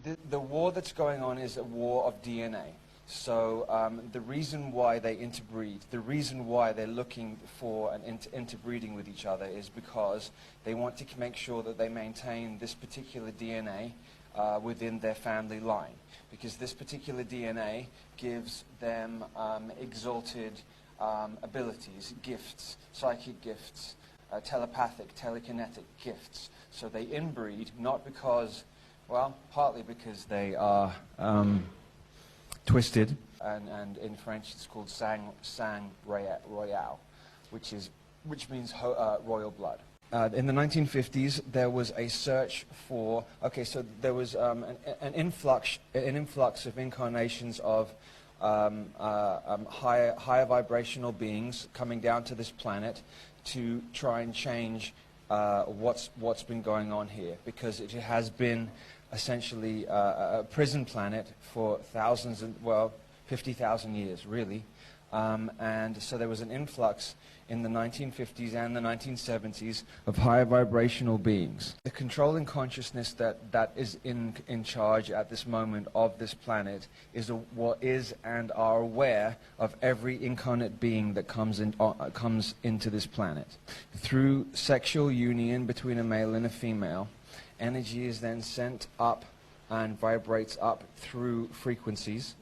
The war that's going on is a war of DNA. So the reason why they interbreed, the reason why they're looking for an interbreeding with each other is because they want to make sure that they maintain this particular DNA within their family line. Because this particular DNA gives them exalted abilities, gifts, psychic gifts, telepathic, telekinetic gifts. So they inbreed not because, well, partly because they are twisted, and in French it's called sang royal, which means royal blood. In the 1950s, there was a search for. Okay, so there was an influx of incarnations of higher vibrational beings coming down to this planet to try and change what's been going on here, because it has been essentially a prison planet for thousands and, well, 50,000 years, really. And so there was an influx in the 1950s and the 1970s of higher vibrational beings. The controlling consciousness that is in charge at this moment of this planet is and are aware of every incarnate being that comes into this planet. Through sexual union between a male and a female, energy is then sent up and vibrates up through frequencies.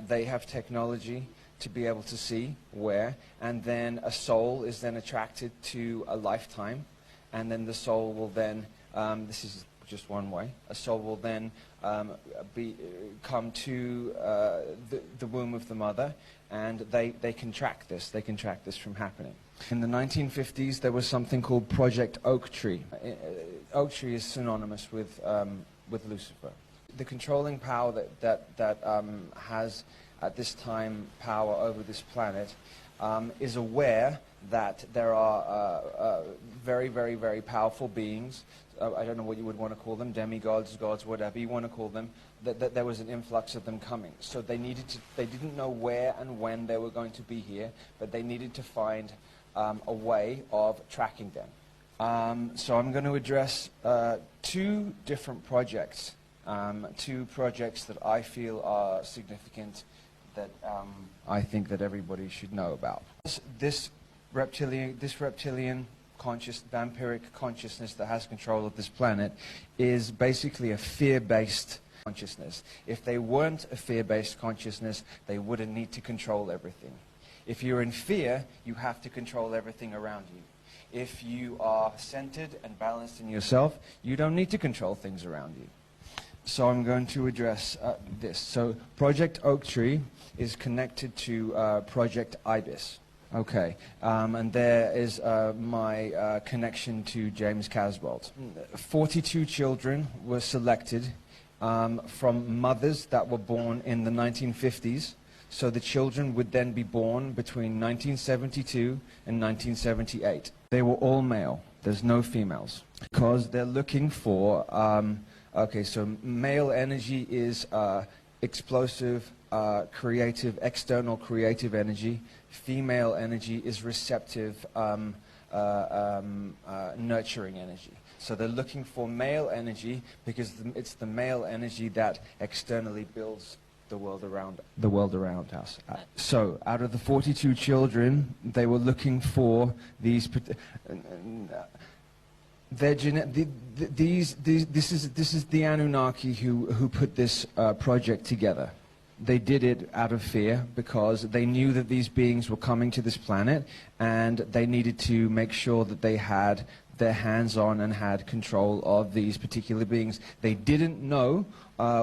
They have technology to be able to see where, and then a soul is then attracted to a lifetime, and then the soul will then, this is just one way, a soul will then come to the womb of the mother, and they can track this from happening. In the 1950s, there was something called Project Oak Tree. Oak Tree is synonymous with Lucifer. The controlling power that has at this time power over this planet is aware that there are very, very, very powerful beings. I don't know what you would want to call them, demigods, gods, whatever you want to call them. That there was an influx of them coming. So they didn't know where and when they were going to be here, but they needed to find a way of tracking them. So I'm going to address two different projects, two projects that I feel are significant, that I think that everybody should know about. This reptilian vampiric consciousness that has control of this planet is basically a fear-based consciousness. If they weren't a fear-based consciousness, they wouldn't need to control everything. If you're in fear, you have to control everything around you. If you are centered and balanced in yourself, you don't need to control things around you. So I'm going to address this. So Project Oak Tree is connected to Project Ibis. Okay, and there is my connection to James Casbolt. 42 children were selected from mothers that were born in the 1950s. So the children would then be born between 1972 and 1978. They were all male. There's no females. Because they're looking for, okay, so male energy is explosive, creative, external creative energy. Female energy is receptive, nurturing energy. So they're looking for male energy because it's the male energy that externally builds the world around us. So out of the 42 children, they were looking for these. This is the Anunnaki who put this project together. They did it out of fear because they knew that these beings were coming to this planet, and they needed to make sure that they had their hands on and had control of these particular beings. They didn't know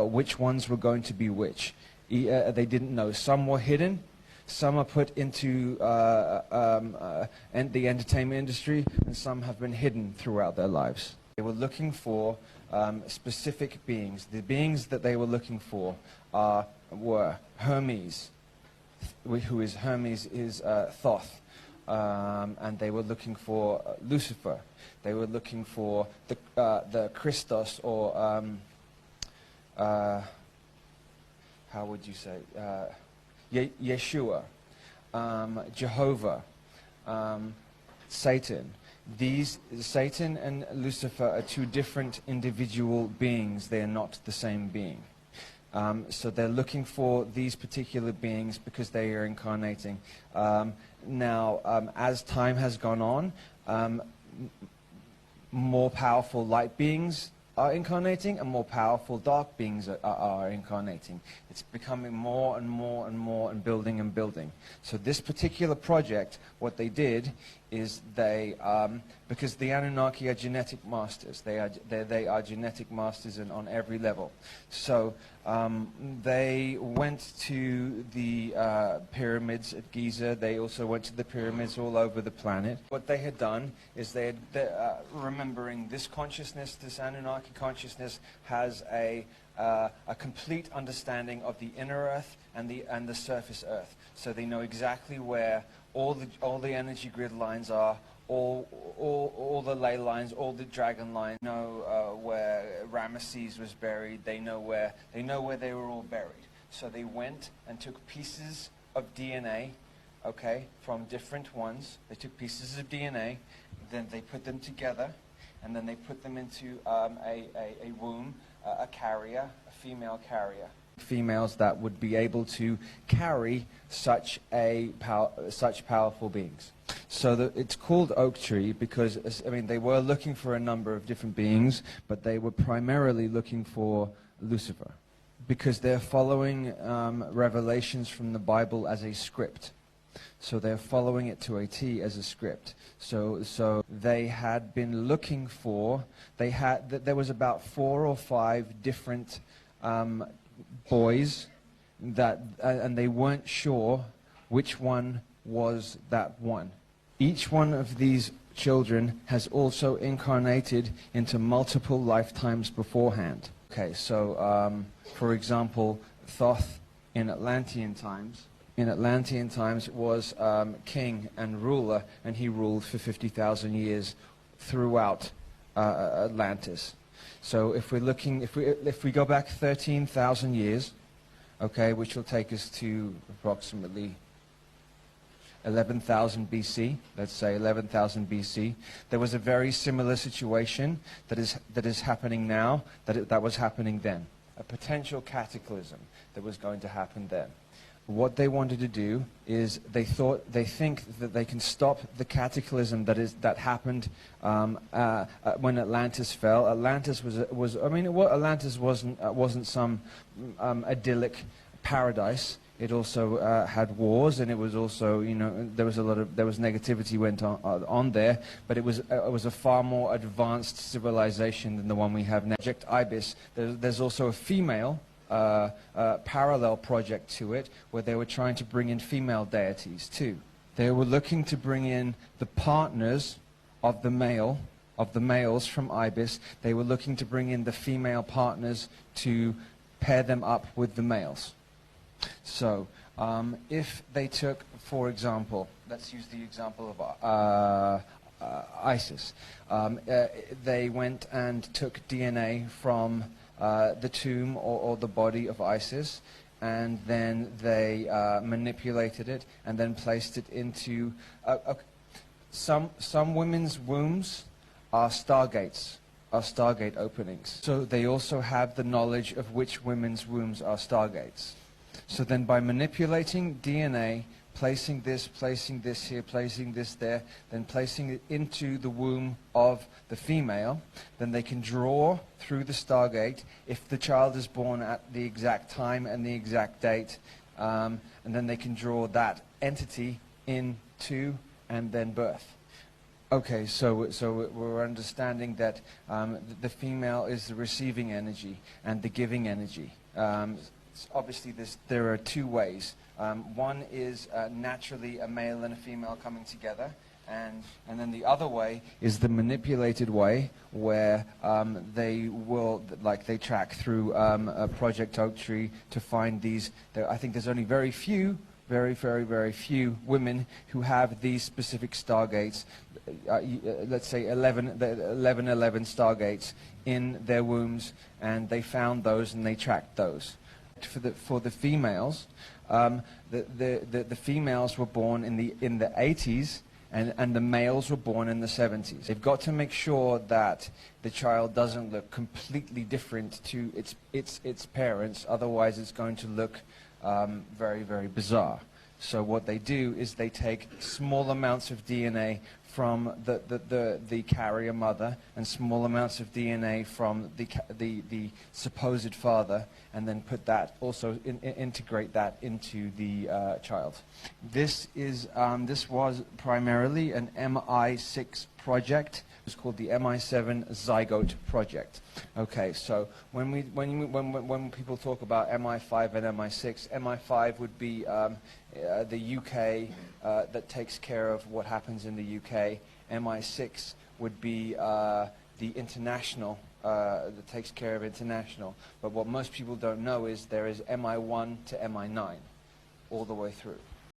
which ones were going to be which. They didn't know. Some were hidden. Some are put into the entertainment industry, and some have been hidden throughout their lives. They were looking for specific beings. The beings that they were looking for were Hermes, Hermes is Thoth, and they were looking for Lucifer. They were looking for the Christos, or how would you say, Yeshua, Jehovah, Satan. Satan and Lucifer are two different individual beings. They are not the same being. So they're looking for these particular beings because they are incarnating. Now, as time has gone on, more powerful light beings are incarnating and more powerful dark beings are incarnating. It's becoming more and more and more and building. So this particular project, what they did is they, because the Anunnaki are genetic masters, they are genetic masters on every level. So they went to the pyramids at Giza. They also went to the pyramids all over the planet. What they had done is they had, remembering this consciousness, this Anunnaki consciousness, has a complete understanding of the inner earth and the surface earth. So they know exactly where all the energy grid lines are, all the ley lines, all the dragon lines. Know where Ramesses was buried. They know where they were all buried. So they went and took pieces of DNA, okay, from different ones. They took pieces of DNA, then they put them together, and then they put them into a womb, a carrier, a female carrier. Females that would be able to carry such powerful beings. So it's called Oak Tree because, I mean, they were looking for a number of different beings, but they were primarily looking for Lucifer because they're following revelations from the Bible as a script. So they're following it to a T as a script. So they had been looking for, there was about 4 or 5 different boys and they weren't sure which one was that one. Each one of these children has also incarnated into multiple lifetimes beforehand. Okay, so for example, Thoth in Atlantean times was king and ruler, and he ruled for 50,000 years throughout Atlantis. So if we go back 13,000 years, okay, which will take us to approximately 11,000 BC, let's say 11,000 BC, there was a very similar situation that is happening now that was happening then. A potential cataclysm that was going to happen then. What they wanted to do is they think that they can stop the cataclysm that happened when Atlantis fell. Atlantis Atlantis wasn't some idyllic paradise. It also had wars, and it was also, there was negativity went on there, but it was a far more advanced civilization than the one we have now. Project Ibis. There's also a female parallel project to it, where they were trying to bring in female deities too. They were looking to bring in the partners of the males from Ibis. They were looking to bring in the female partners to pair them up with the males. So if they took, for example, let's use the example of Isis. They went and took DNA from the tomb or the body of Isis, and then they manipulated it and then placed it into some women's wombs are stargates, are stargate openings. So they also have the knowledge of which women's wombs are stargates. So then by manipulating DNA, placing this here, placing this there, then placing it into the womb of the female, then they can draw through the stargate if the child is born at the exact time and the exact date, and then they can draw that entity into and then birth. Okay, so we're understanding that the female is the receiving energy and the giving energy. Obviously, there are 2 ways. One is naturally a male and a female coming together, and then the other way is the manipulated way, where they track through a Project Oak Tree to find these. I think there's only very few women who have these specific stargates. Let's say 11 stargates in their wombs, and they found those and they tracked those. For the females, the females were born in the 80s, and the males were born in the 70s. They've got to make sure that the child doesn't look completely different to its parents, otherwise it's going to look very, very bizarre. So what they do is they take small amounts of DNA from the carrier mother and small amounts of DNA from the supposed father, and then put that also integrate that into the child. This was primarily an MI6 project. It was called the MI7 Zygote Project. Okay, so when people talk about MI5 and MI6, MI5 would be the UK that takes care of what happens in the UK. MI6 would be the international that takes care of international. But what most people don't know is there is MI1 to MI9 all the way through.